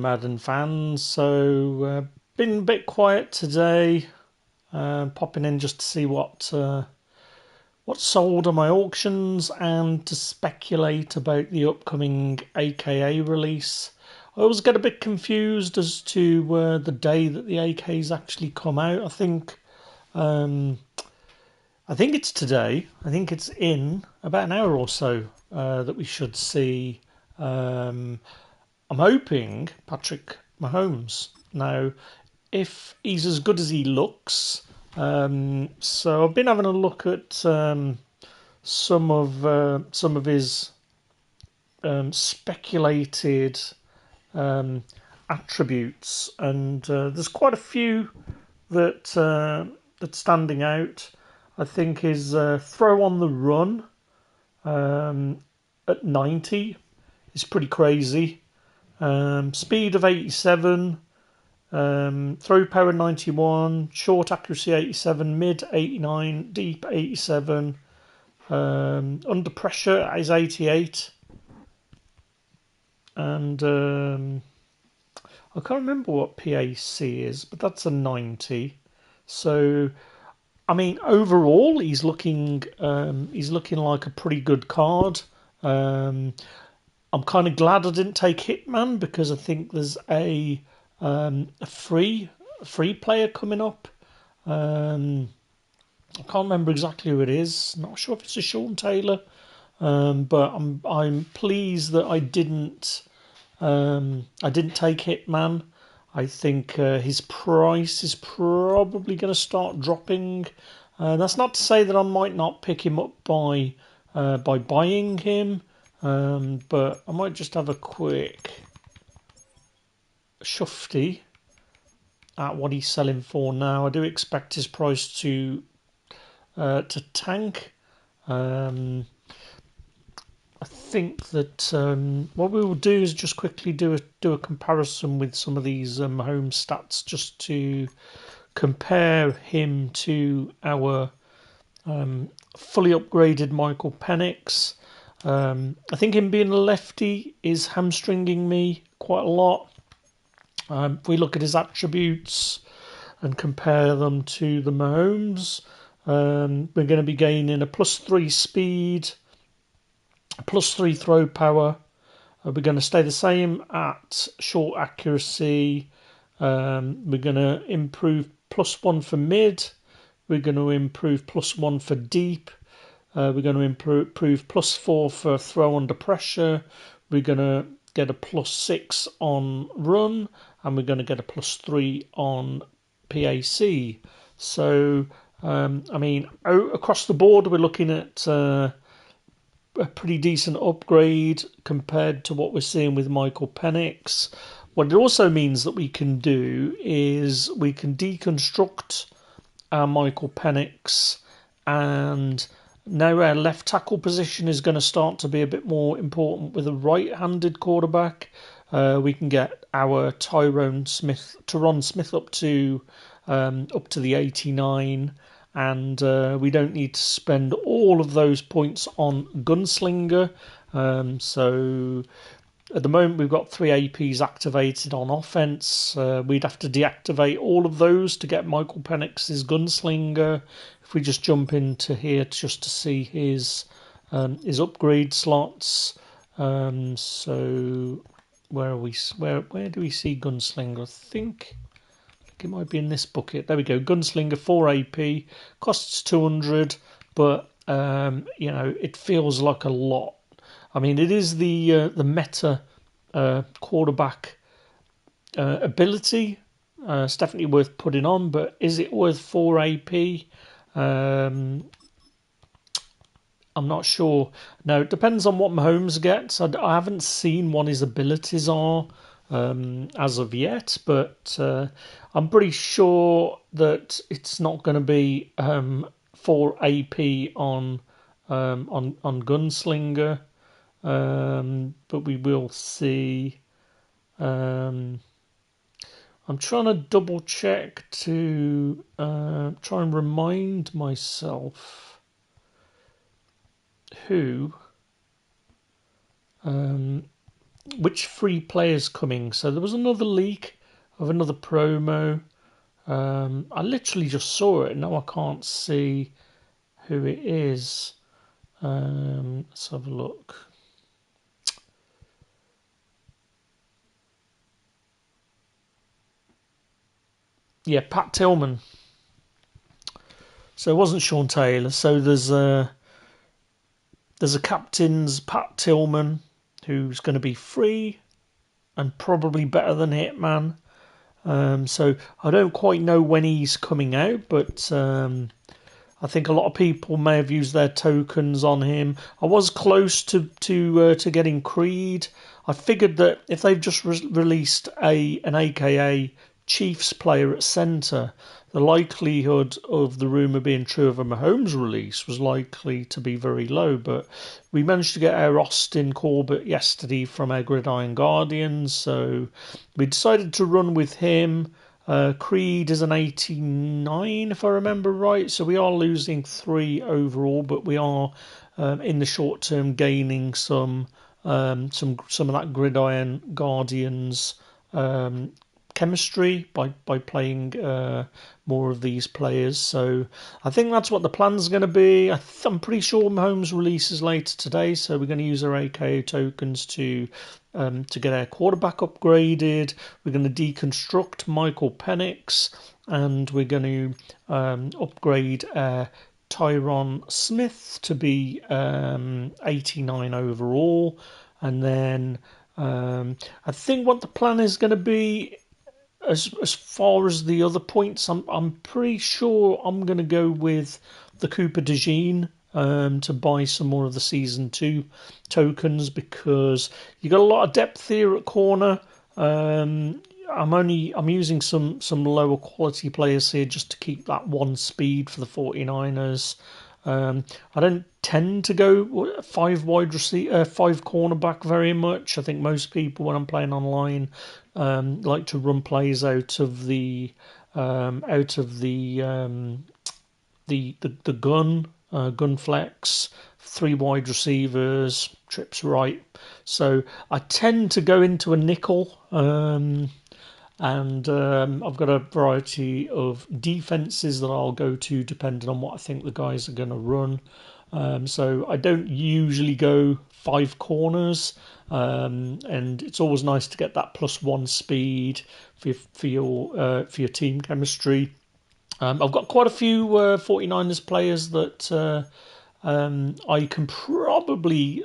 Madden fans. Been a bit quiet today. Popping in just to see what sold on my auctions and to speculate about the upcoming AKA release. I always get a bit confused as to the day that the AKs actually come out. Um, I think it's today. I think it's in about an hour or so that we should see. Um, I'm hoping Patrick Mahomes. Now, if he's as good as he looks, so I've been having a look at some of his speculated um, attributes, and there's quite a few that's standing out. I think his throw on the run at 90 is pretty crazy. Speed of 87, throw power 91, short accuracy 87, mid 89, deep 87, under pressure is 88, and I can't remember what PAC is, but that's a 90. So, I mean, overall, he's looking like a pretty good card. I'm kind of glad I didn't take Hitman because I think there's a free player coming up. I can't remember exactly who it is. Not sure if it's a Sean Taylor, but I'm pleased that I didn't take Hitman. I think his price is probably going to start dropping. That's not to say that I might not pick him up by buying him, but I might just have a quick shufty at what he's selling for now. I do expect his price to tank. I think that what we will do is just quickly do a comparison with some of these home stats, just to compare him to our fully upgraded Michael Penix. I think him being a lefty is hamstringing me quite a lot. If we look at his attributes and compare them to the Mahomes, we're going to be gaining a +3 speed, a +3 throw power. We're going to stay the same at short accuracy. We're going to improve +1 for mid. We're going to improve +1 for deep. We're going to improve +4 for throw under pressure. We're going to get a +6 on run, and we're going to get a +3 on PAC. So, I mean, across the board, we're looking at a pretty decent upgrade compared to what we're seeing with Michael Penix. What it also means that we can do is we can deconstruct our Michael Penix, and now our left tackle position is going to start to be a bit more important with a right-handed quarterback. We can get our Tyron Smith up to the 89, and we don't need to spend all of those points on Gunslinger. So at the moment we've got 3 APs activated on offense. We'd have to deactivate all of those to get Michael Penix's Gunslinger. If we just jump into here just to see his upgrade slots. So where are we? Where do we see Gunslinger? I think it might be in this bucket. There we go. Gunslinger 4 AP, costs 200, but it feels like a lot. I mean, it is the meta quarterback ability. It's definitely worth putting on, but is it worth 4 AP? I'm not sure. Now, it depends on what Mahomes gets. I haven't seen what his abilities are as of yet, but I'm pretty sure that it's not going to be 4 AP on Gunslinger, but we will see. I'm trying to double check to try and remind myself who which free players coming. So there was another leak of another promo. I literally just saw it. Now I can't see who it is. Let's have a look. Yeah, Pat Tillman. So it wasn't Sean Taylor. So there's a captain's Pat Tillman who's going to be free and probably better than Hitman. So I don't quite know when he's coming out, but I think a lot of people may have used their tokens on him. I was close to getting Creed. I figured that if they've just released an AKA Chiefs player at centre, the likelihood of the rumour being true of a Mahomes release was likely to be very low. But we managed to get our Austin Corbett yesterday from our Gridiron Guardians, so we decided to run with him. Creed is an 89, if I remember right. So we are losing 3 overall, but we are in the short term gaining some of that Gridiron Guardians chemistry by playing more of these players. So I think that's what the plan's going to be. I'm pretty sure Mahomes releases later today, so we're going to use our AKO tokens to get our quarterback upgraded. We're going to deconstruct Michael Penix, and we're going to upgrade Tyron Smith to be 89 overall. And then I think what the plan is going to be, as far as the other points, I'm pretty sure I'm going to go with the Cooper DeJean to buy some more of the Season 2 tokens, because you got a lot of depth here at corner. I'm using some lower quality players here just to keep that one speed for the 49ers. I don't tend to go 5 cornerback very much. I think most people, when I'm playing online, like to run plays out of the gun flex, 3 wide receivers, trips right. So I tend to go into a nickel. And I've got a variety of defenses that I'll go to depending on what I think the guys are going to run. So I don't usually go 5 corners, and it's always nice to get that +1 speed for your team chemistry. I've got quite a few 49ers players that I can probably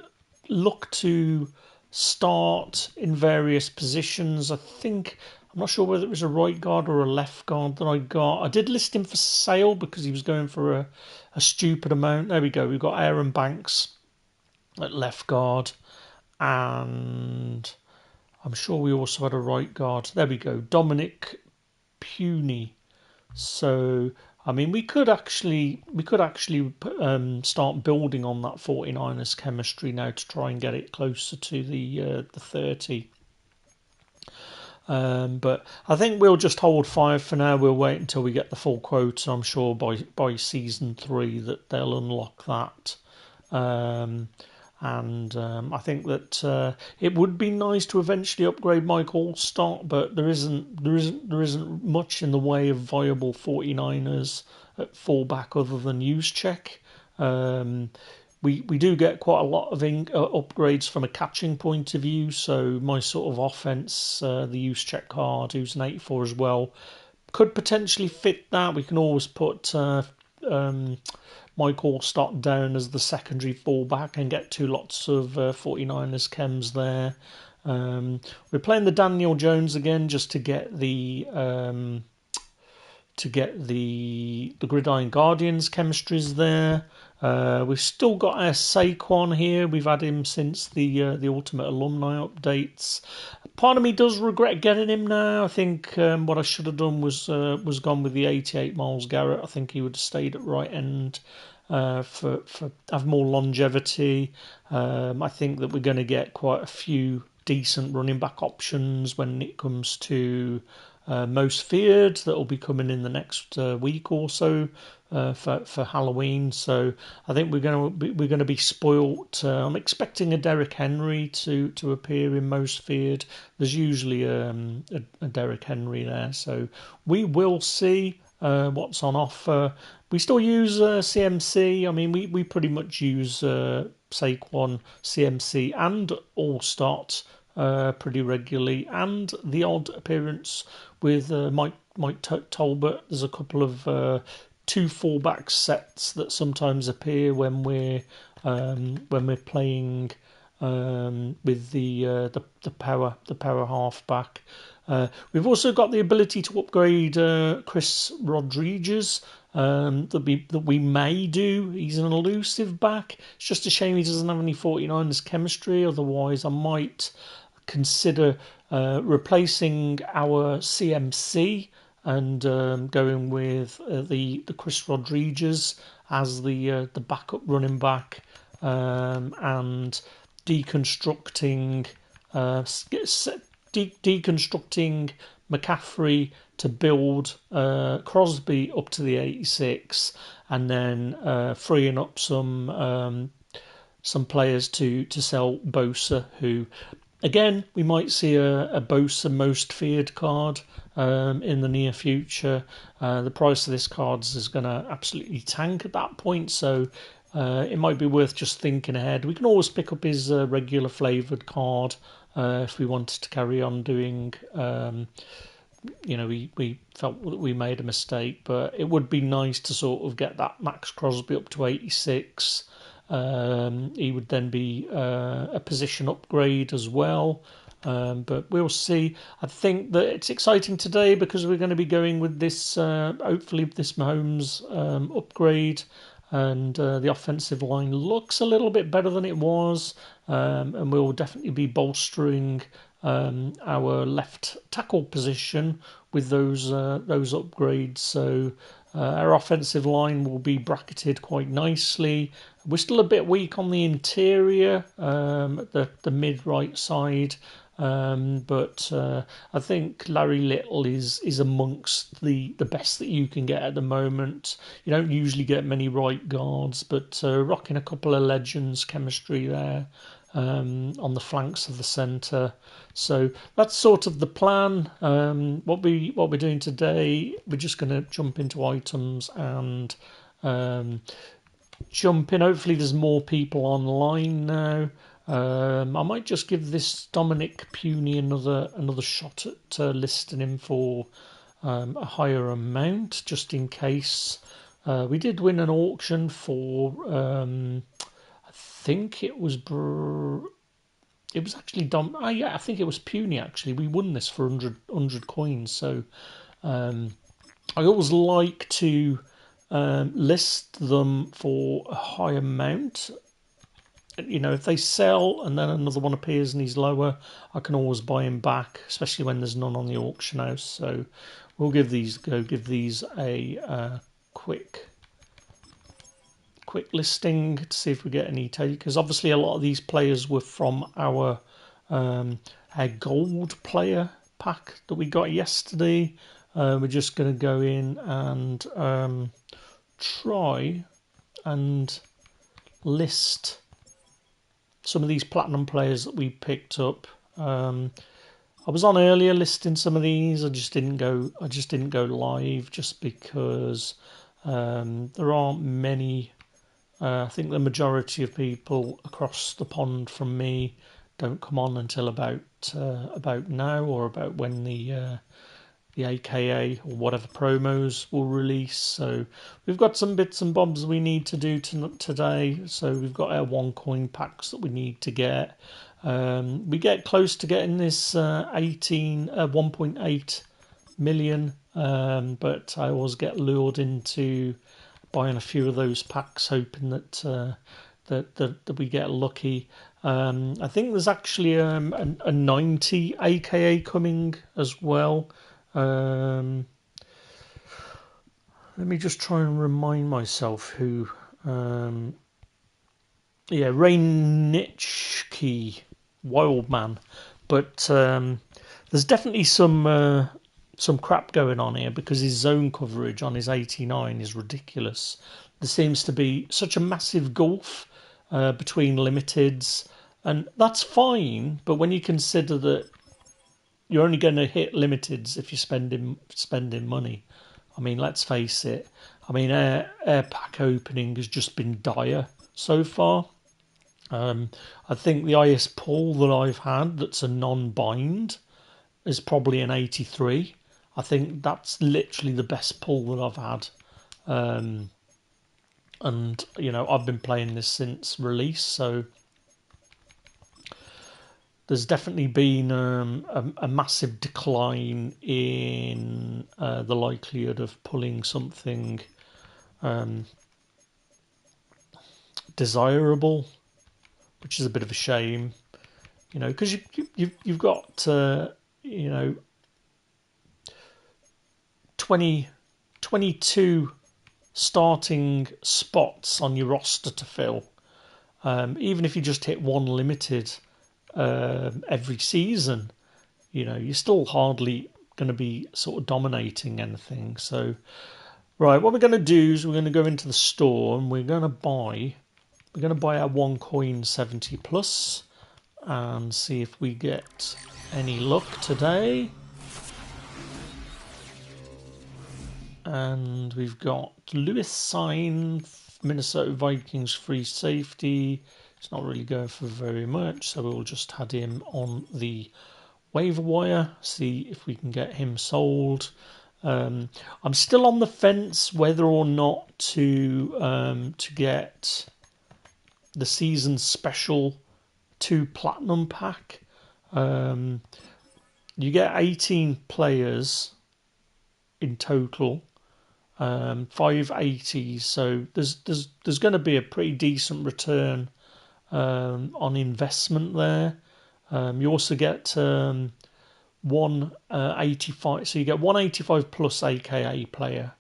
look to start in various positions. I'm not sure whether it was a right guard or a left guard that I got. I did list him for sale because he was going for a stupid amount. There we go. We've got Aaron Banks at left guard, and I'm sure we also had a right guard. There we go. Dominic Puny. So I mean, we could actually start building on that 49ers chemistry now to try and get it closer to the 30. But I think we'll just hold fire for now. We'll wait until we get the full quota. I'm sure by season 3 that they'll unlock that. I think that it would be nice to eventually upgrade Mike Allstott, but there isn't much in the way of viable 49ers at fullback other than Juszczyk. We do get quite a lot of upgrades from a catching point of view. So my sort of offense, the Juszczyk card, who's an 84 as well, could potentially fit that. We can always put Mike Allstott down as the secondary fullback and get 2 lots of 49ers chems there. We're playing the Daniel Jones again just to get the Gridiron Guardians chemistries there. We've still got our Saquon here. We've had him since the Ultimate Alumni updates. Part of me does regret getting him now. I think what I should have done was gone with the 88 Myles Garrett. I think he would have stayed at right end for have more longevity. I think that we're going to get quite a few decent running back options when it comes to most feared that will be coming in the next week or so for Halloween. So I think we're going to be spoilt. I'm expecting a Derrick Henry to appear in most feared. There's usually a Derrick Henry there, so we will see what's on offer. We still use CMC. I mean, we pretty much use Saquon, CMC, and Allstott pretty regularly, and the odd appearance with Mike Tolbert. There's a couple of two fullback sets that sometimes appear when we're playing with the power halfback. We've also got the ability to upgrade Chris Rodriguez. That we may do. He's an elusive back. It's just a shame he doesn't have any 49ers chemistry. Otherwise, I might consider replacing our CMC and going with the Chris Rodriguez as the backup running back and deconstructing deconstructing McCaffrey to build Crosby up to the 86, and then freeing up some players to sell Bosa, who again we might see a Bosa most feared card in the near future. The price of this card is going to absolutely tank at that point, so it might be worth just thinking ahead. We can always pick up his regular flavoured card if we wanted to carry on doing. We felt that we made a mistake, but it would be nice to sort of get that Max Crosby up to 86. He would then be a position upgrade as well. But we'll see. I think that it's exciting today because we're going to be going with this, hopefully, this Mahomes upgrade. And the offensive line looks a little bit better than it was. And we'll definitely be bolstering our left tackle position with those upgrades. So our offensive line will be bracketed quite nicely. We're still a bit weak on the interior, the mid right side. But I think Larry Little is amongst the best that you can get at the moment. You don't usually get many right guards, but rocking a couple of legends chemistry there on the flanks of the centre. So that's sort of the plan. What we're doing today, we're just going to jump into items and jump in. Hopefully, there's more people online now. I might just give this Dominic Puny another shot at listing him for a higher amount, just in case. We did win an auction for I think it was actually Dom. Yeah, I think it was Puny actually. We won this for 100 coins. So I always like to list them for a high amount. If they sell and then another one appears and he's lower, I can always buy him back, especially when there's none on the auction house. So we'll give these a quick listing to see if we get any takers. Obviously, a lot of these players were from our gold player pack that we got yesterday. We're just going to go in and try and list some of these platinum players that we picked up. I was on earlier listing some of these. I just didn't go live just because there aren't many. I think the majority of people across the pond from me don't come on until about now, or about when the AKA or whatever promos will release. So we've got some bits and bobs we need to do today. So we've got our 1 coin packs that we need to get. We get close to getting this 1.8 million, but I always get lured into buying a few of those packs, hoping that we get lucky. I think there's actually a 90 AKA coming as well. Let me just try and remind myself who. Rain Nitschke, Wildman. But there's definitely some crap going on here because his zone coverage on his 89 is ridiculous. There seems to be such a massive gulf between limiteds, and that's fine. But when you consider that you're only going to hit limiteds if you're spending money, I mean, let's face it. I mean, air pack opening has just been dire so far. I think the highest pull that I've had that's a non-bind is probably an 83. I think that's literally the best pull that I've had. And, you know, I've been playing this since release, so there's definitely been a massive decline in the likelihood of pulling something desirable, which is a bit of a shame, you know, because you've got you know 22 starting spots on your roster to fill. Even if you just hit one limited every season, you know, you're still hardly going to be sort of dominating anything. So, right, what we're going to do is we're going to go into the store and we're going to buy our one coin 70 plus and see if we get any luck today. And we've got Lewis Sign, Minnesota Vikings free safety. It's not really going for very much, so we'll just add him on the waiver wire, see if we can get him sold. I'm still on the fence whether or not to get the season special 2 platinum pack. You get 18 players in total. 580s, so there's going to be a pretty decent return on investment there. You also get 185, so you get 185 plus AKA player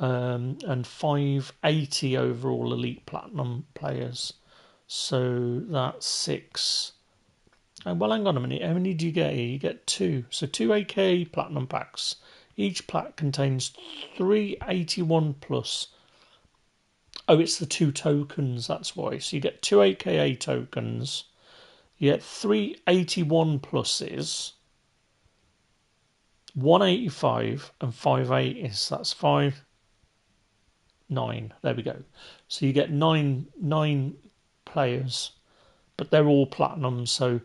and 580 overall elite platinum players. So that's 6. Well, hang on a minute. How many do you get here? You get 2. So 2 AKA platinum packs. Each pack contains 381 plus. Oh, it's the 2 tokens, that's why. So you get 2 AKA tokens. You get 381 pluses, 185 and 580s. That's 9. There we go. So you get nine players, but they're all platinum. So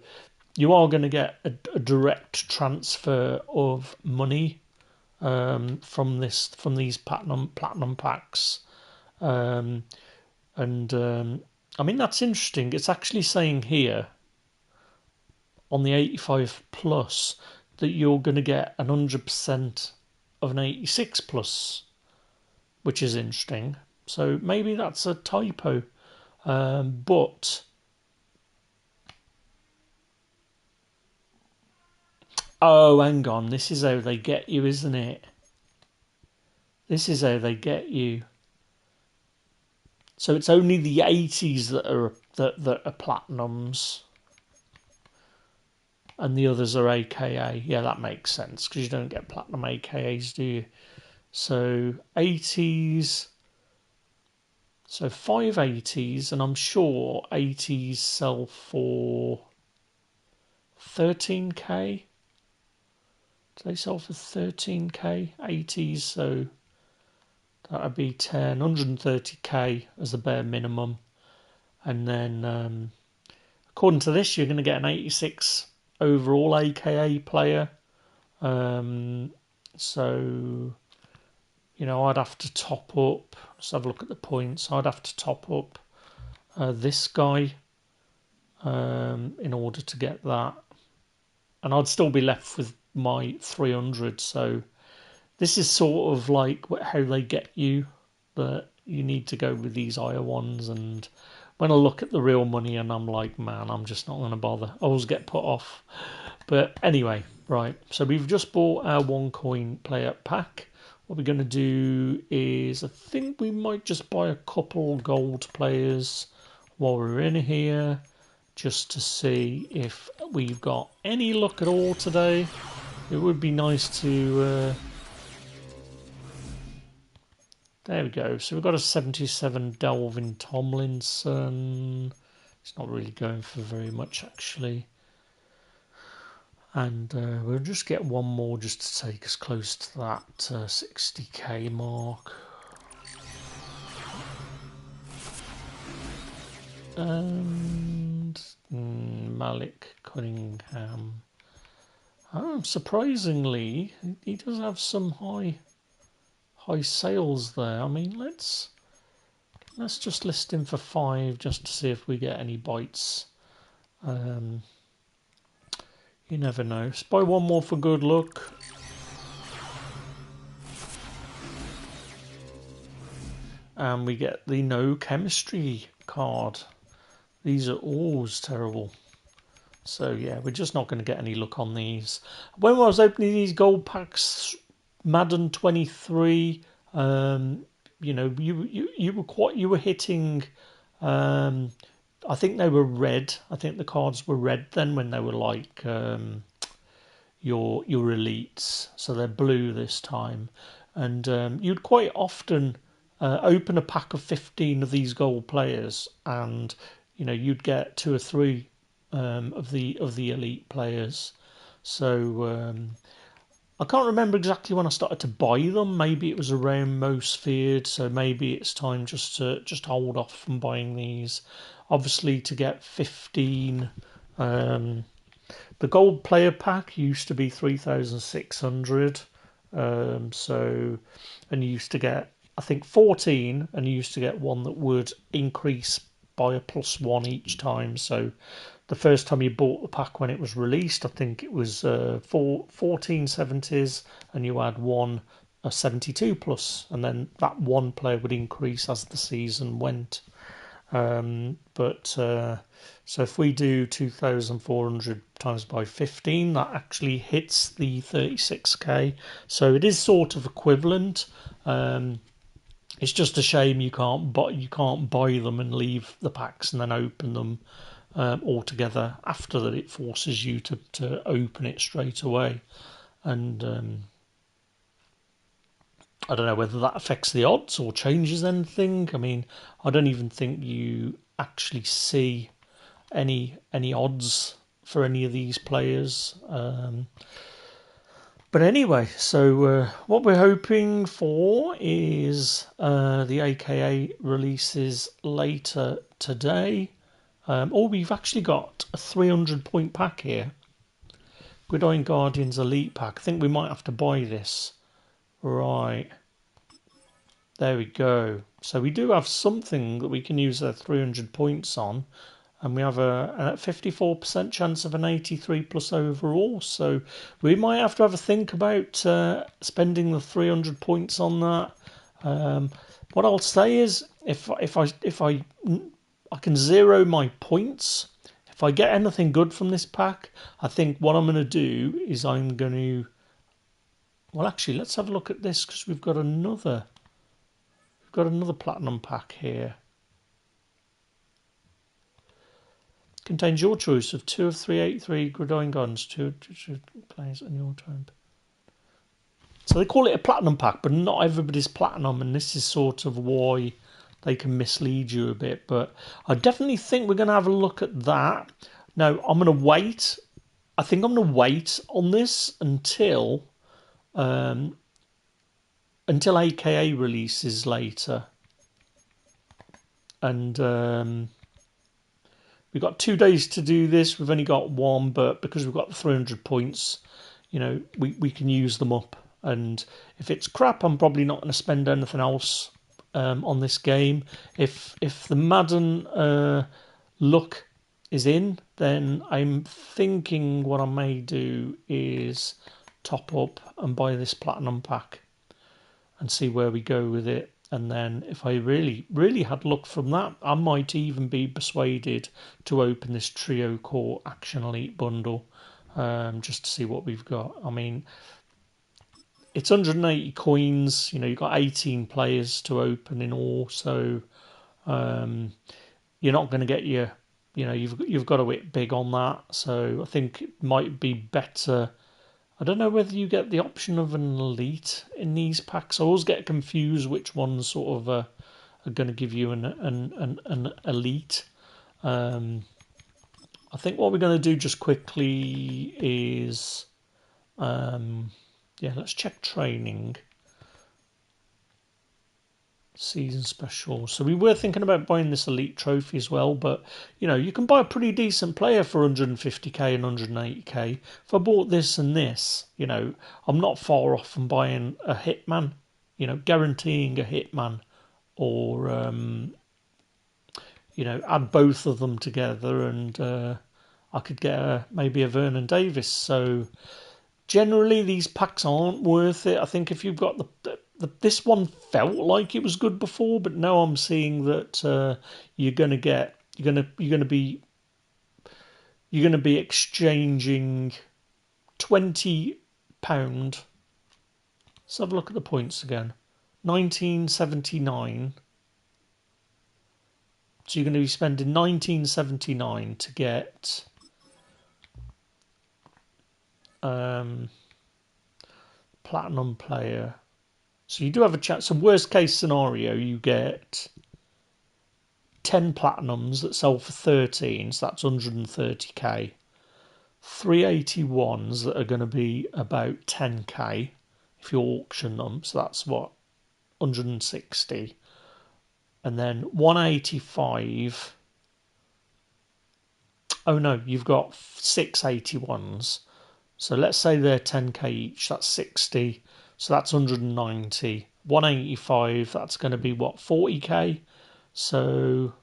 you are going to get a direct transfer of money from these platinum packs, I mean that's interesting. It's actually saying here on the 85 plus that you're going to get 100% of an 86 plus, which is interesting. So maybe that's a typo, but oh, hang on, this is how they get you, isn't it? This is how they get you. So it's only the 80s that are platinums, and the others are AKA. Yeah, that makes sense because you don't get platinum AKAs, do you? So 80s, so 580s, and I'm sure 80s sell for 13k. Do they sell for 13k? 80s, so that would be 130k as the bare minimum. And then, according to this, you're going to get an 86 overall AKA player. So, you know, I'd have to top up. Let's have a look at the points. I'd have to top up this guy in order to get that. And I'd still be left with my 300. So this is sort of like how they get you, that you need to go with these higher ones. And when I look at the real money and I'm like, man, I'm just not going to bother. I always get put off. But anyway, right. So we've just bought our one coin player pack. What we're going to do is, I think we might just buy a couple gold players while we're in here, just to see if we've got any luck at all today. It would be nice to... there we go. So we've got a 77 Delvin Tomlinson. It's not really going for very much, actually. And we'll just get one more just to take us close to that 60k mark. And Malik Cunningham. Surprisingly, he does have some high sales there. I mean, let's just list him for 5 just to see if we get any bites. You never know. Let's buy one more for good luck. And we get the no chemistry card. These are always terrible. So yeah, we're just not going to get any luck on these. When I was opening these gold packs, Madden 23, you know, you were hitting. I think they were red. I think the cards were red then when they were like your elites. So they're blue this time, and you'd quite often open a pack of 15 of these gold players, and you know you'd get 2 or 3 of the elite players. So I can't remember exactly when I started to buy them. Maybe it was around most feared, so maybe it's time just to hold off from buying these. Obviously, to get 15, the gold player pack used to be 3,600. So, and you used to get, I think, 14, and you used to get one that would increase by a +1 each time. So the first time you bought the pack when it was released, I think it was 14 70s, and you had one a 72 plus, and then that one player would increase as the season went. So if we do 2,400 times by 15, that actually hits the 36k. So it is sort of equivalent. It's just a shame you can't buy them and leave the packs and then open them altogether after that. It forces you to open it straight away, and I don't know whether that affects the odds or changes anything. I mean, I don't even think you actually see any odds for any of these players. But anyway, so what we're hoping for is the AKA releases later today. We've actually got a 300-point pack here. Gridiron Guardians Elite Pack. I think we might have to buy this. Right. There we go. So we do have something that we can use their 300 points on. And we have a 54% chance of an 83 plus overall. So we might have to have a think about spending the 300 points on that. What I'll say is, if I can zero my points, if I get anything good from this pack, I think what I'm going to do is I'm going to... Well, actually, let's have a look at this, because we've got another platinum pack here. Contains your choice of 2 of 383 Gridiron Guns, two players on your turn. So they call it a platinum pack, but not everybody's platinum, and this is sort of why they can mislead you a bit. But I definitely think we're going to have a look at that. Now, I'm going to wait. I think I'm going to wait on this until AKA releases later. And we've got 2 days to do this. We've only got one, but because we've got the 300 points, you know, we can use them up. And if it's crap, I'm probably not going to spend anything else on this game. If the Madden luck is in, then I'm thinking what I may do is top up and buy this platinum pack and see where we go with it. And then if I really had luck from that, I might even be persuaded to open this Trio Core Action Elite bundle just to see what we've got. I mean, it's 180 coins. You know, you've got 18 players to open in all. So you're not going to get your you know, you've got to hit big on that. So I think it might be better. I don't know whether you get the option of an elite in these packs. I always get confused which ones sort of are going to give you an elite. I think what we're going to do just quickly is, yeah, let's check training. Season special. So we were thinking about buying this elite trophy as well, but you know, you can buy a pretty decent player for 150k and 180k. If I bought this and this, you know, I'm not far off from buying a hitman, you know, guaranteeing a hitman, or you know, add both of them together and I could get maybe a Vernon Davis. So generally these packs aren't worth it. I think if you've got this one felt like it was good before, but now I'm seeing that you're going to be exchanging £20. Let's have a look at the points again. 1979. So you're going to be spending 1979 to get platinum player. So you do have a chance. So worst case scenario, you get 10 platinums that sell for 13, so that's 130k. 381s that are going to be about 10k if you auction them, so that's what, 160. And then 185. Oh no, you've got 681s. So let's say they're 10k each, that's 60. So that's 190. 185, that's going to be what, 40k? So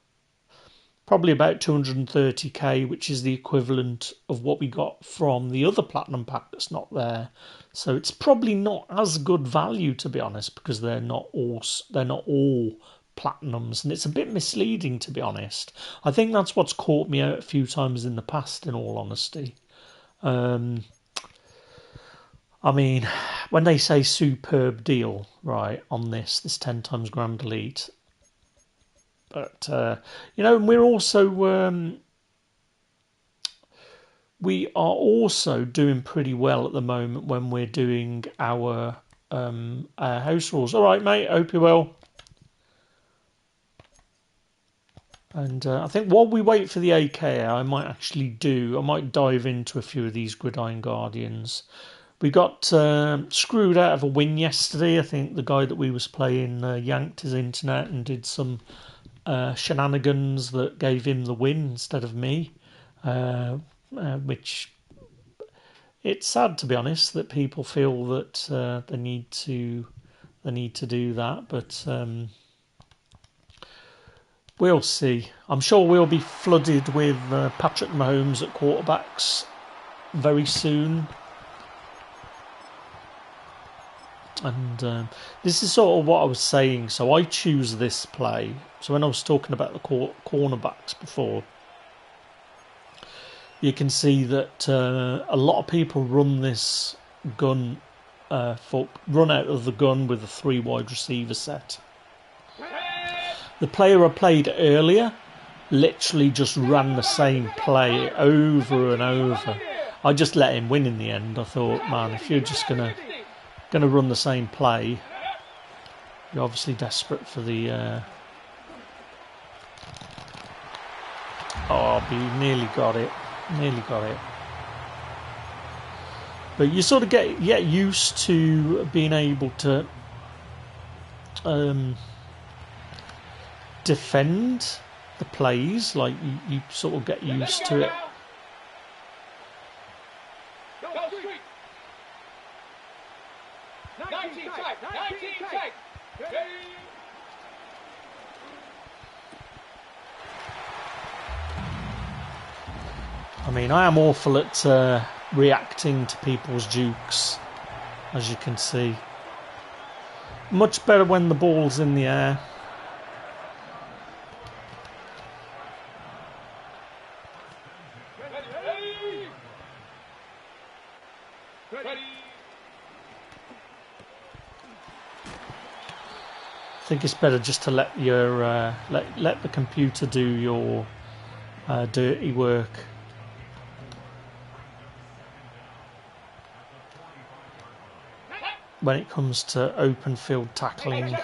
probably about 230k, which is the equivalent of what we got from the other platinum pack that's not there. So it's probably not as good value, to be honest, because they're not all platinums, and it's a bit misleading, to be honest. I think that's what's caught me out a few times in the past, in all honesty. I mean, when they say superb deal, right, on this 10 times Grand Elite, but you know, we're also we are also doing pretty well at the moment when we're doing our house rules. All right, mate. Hope you're well. And I think while we wait for the AK, I might dive into a few of these Gridiron Guardians. We got screwed out of a win yesterday. I think the guy that we was playing yanked his internet and did some shenanigans that gave him the win instead of me, which it's sad, to be honest, that people feel that they need to do that, but we'll see. I'm sure we'll be flooded with Patrick Mahomes at quarterbacks very soon. And this is sort of what I was saying. So I choose this play. So when I was talking about the cornerbacks before, you can see that a lot of people run this gun, run out of the gun with a 3 wide receiver set. The player I played earlier literally just ran the same play over and over. I just let him win in the end. I thought, man, if you're just gonna run the same play, you're obviously desperate for the oh, he nearly got it, but you sort of get used to being able to defend the plays, like you sort of get used to it. I mean, I am awful at reacting to people's jukes, as you can see. Much better when the ball's in the air. I think it's better just to let your let the computer do your dirty work. When it comes to open field tackling.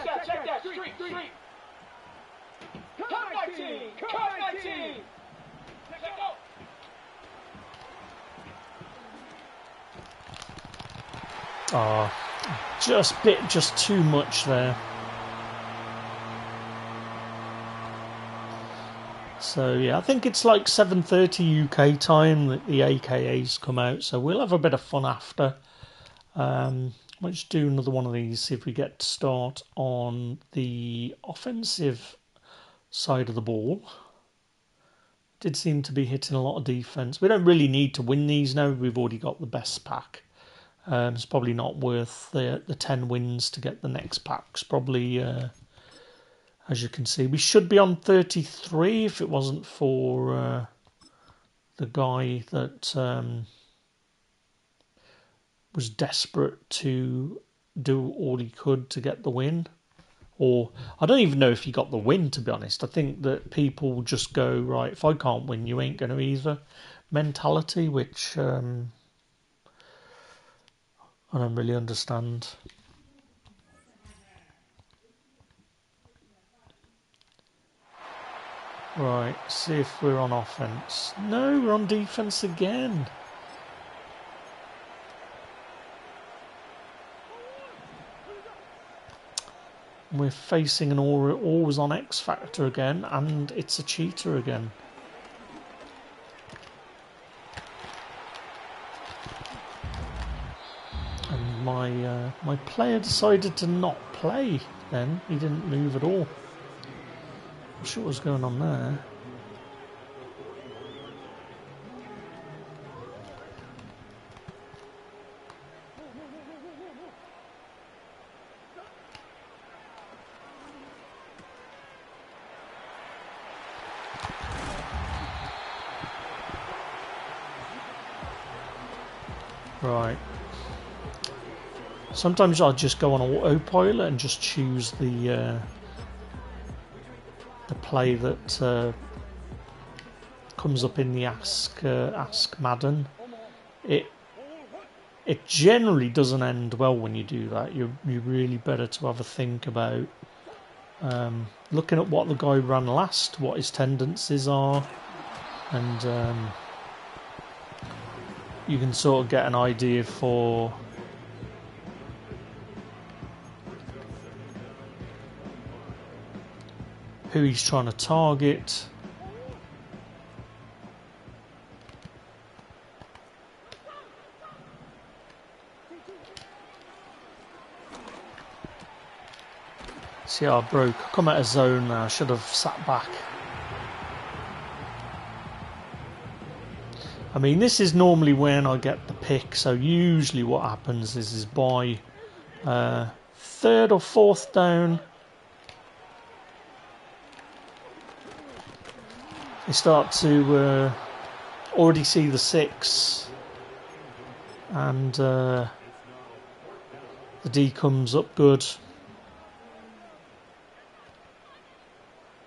Oh, just too much there. So yeah, I think it's like 7:30 UK time that the AKAs come out. So we'll have a bit of fun after. Let's do another one of these. See if we get to start on the offensive side of the ball. Did seem to be hitting a lot of defense. We don't really need to win these now. We've already got the best pack. It's probably not worth the 10 wins to get the next packs. Probably, as you can see, we should be on 33 if it wasn't for the guy that was desperate to do all he could to get the win. Or I don't even know if he got the win, to be honest. I think that people just go, right, if I can't win, you ain't going to either mentality, which I don't really understand. Right, see if we're on offense. No, we're on defense again. We're facing an always on X Factor again, and it's a cheater again. And my player decided to not play then. He didn't move at all. Not sure what was going on there. Right. Sometimes I'll just go on autopilot and just choose the play that comes up in the Ask Madden. It generally doesn't end well when you do that. You're really better to have a think about looking at what the guy ran last, what his tendencies are, and you can sort of get an idea for who he's trying to target. See how I broke. Come out of zone now. I should have sat back. I mean, this is normally when I get the pick. So usually what happens is by third or fourth down, they start to already see the 6, and the D comes up good.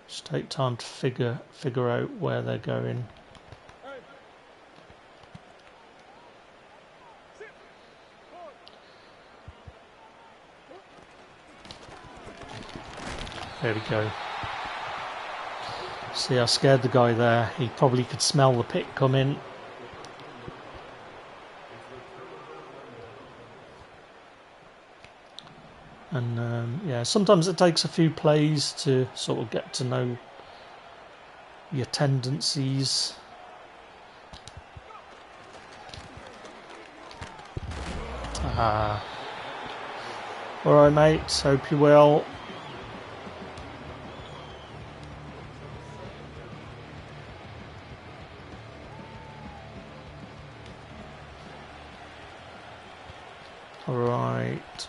Just take time to figure out where they're going. There we go. See, I scared the guy there. He probably could smell the pick coming. And yeah, sometimes it takes a few plays to sort of get to know your tendencies. Alright, mate. Hope you're well. Alright.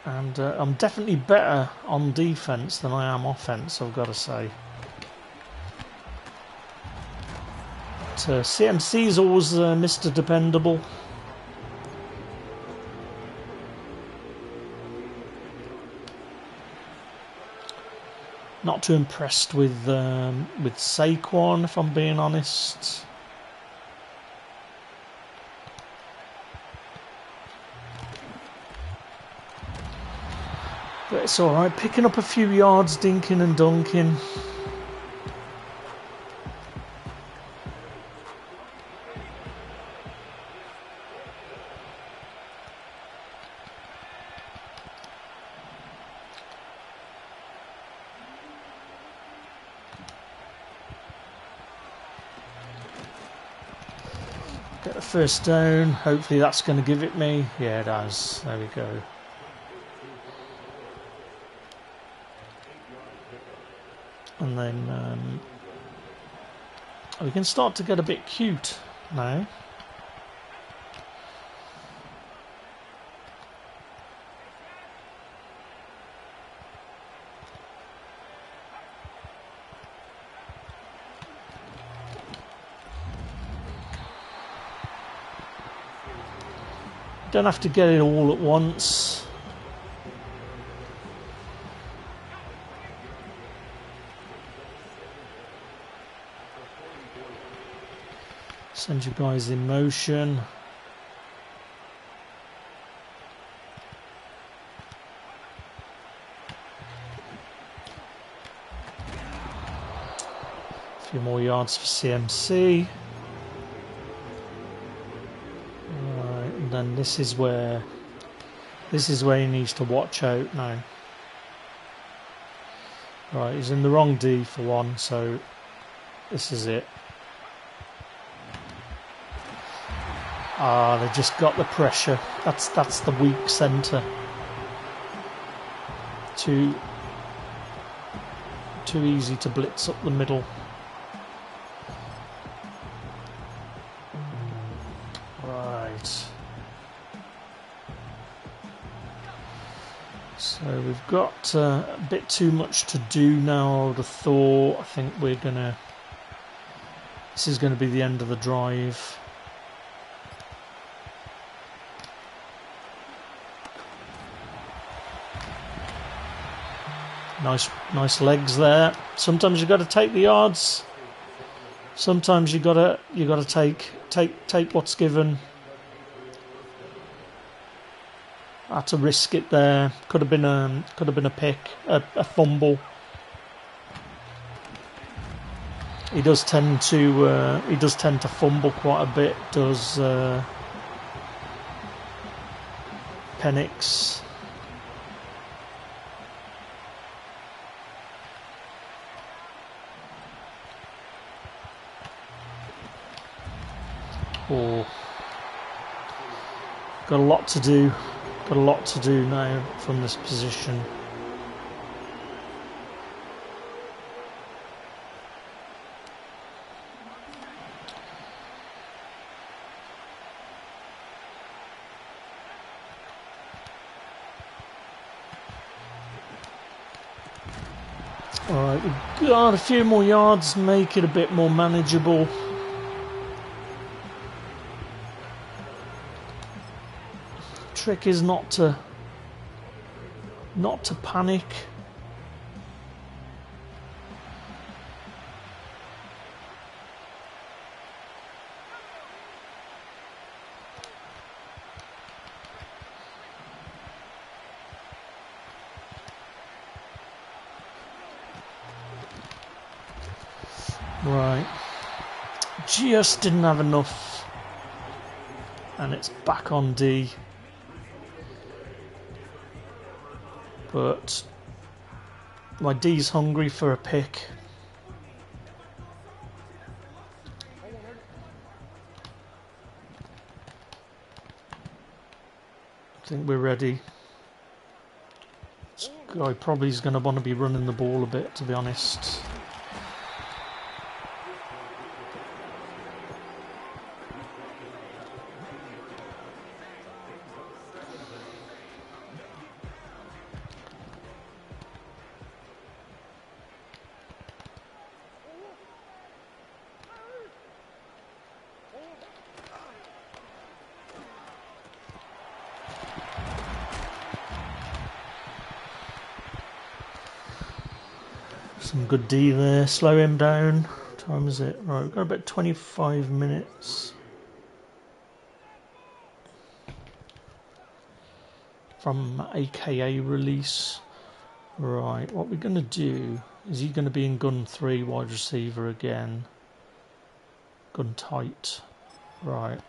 And I'm definitely better on defense than I am offense, I've got to say. But CMC is always Mr. Dependable. Not too impressed with Saquon, if I'm being honest. But it's all right. Picking up a few yards, dinking and dunking. Get the first down. Hopefully that's going to give it me. Yeah, it has. There we go. And then we can start to get a bit cute now. Don't have to get it all at once. Send you guys in motion. A few more yards for CMC. And then this is where he needs to watch out now. Right, he's in the wrong D for one, so this is it. Ah, they just got the pressure. That's the weak centre. Too easy to blitz up the middle. So we've got a bit too much to do now, I would have thought. I think this is going to be the end of the drive. Nice legs there. Sometimes you've got to take the yards. Sometimes you got to take what's given. Had to risk it there. Could have been a pick, a fumble. He does tend to fumble quite a bit. Does Penix? Oh, got a lot to do. Got a lot to do now from this position. Alright, we've got a few more yards, make it a bit more manageable. Trick is not to panic. Right, just didn't have enough, and it's back on D. But my D's hungry for a pick. I think we're ready. This guy probably is going to want to be running the ball a bit, to be honest. Some good D there. Slow him down. What time is it? Right, we've got about 25 minutes. From AKA release. Right, what we're going to do is he going to be in gun 3, wide receiver again. Gun tight. Right.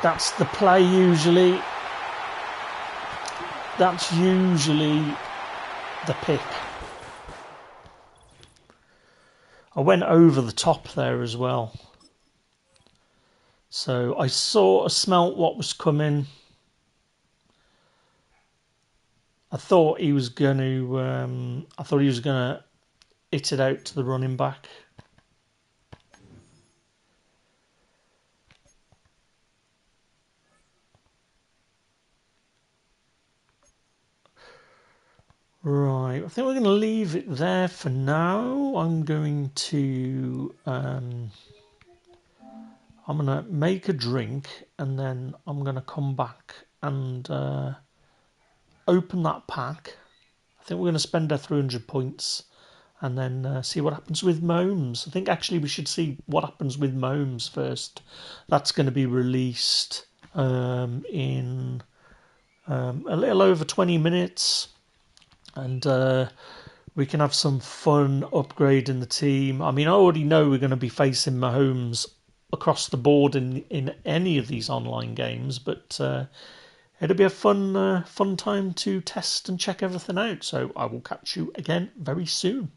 That's the play usually. That's usually the pick. I went over the top there as well. So I smelt what was coming. I thought he was going to hit it out to the running back. Right, I think we're going to leave it there for now. I'm going to make a drink, and then I'm going to come back and open that pack. I think we're going to spend our 300 points and then see what happens with Mahomes. I think actually we should see what happens with Mahomes first. That's going to be released in a little over 20 minutes. And we can have some fun upgrading the team. I mean, I already know we're going to be facing Mahomes across the board in any of these online games, but it'll be a fun time to test and check everything out. So I will catch you again very soon.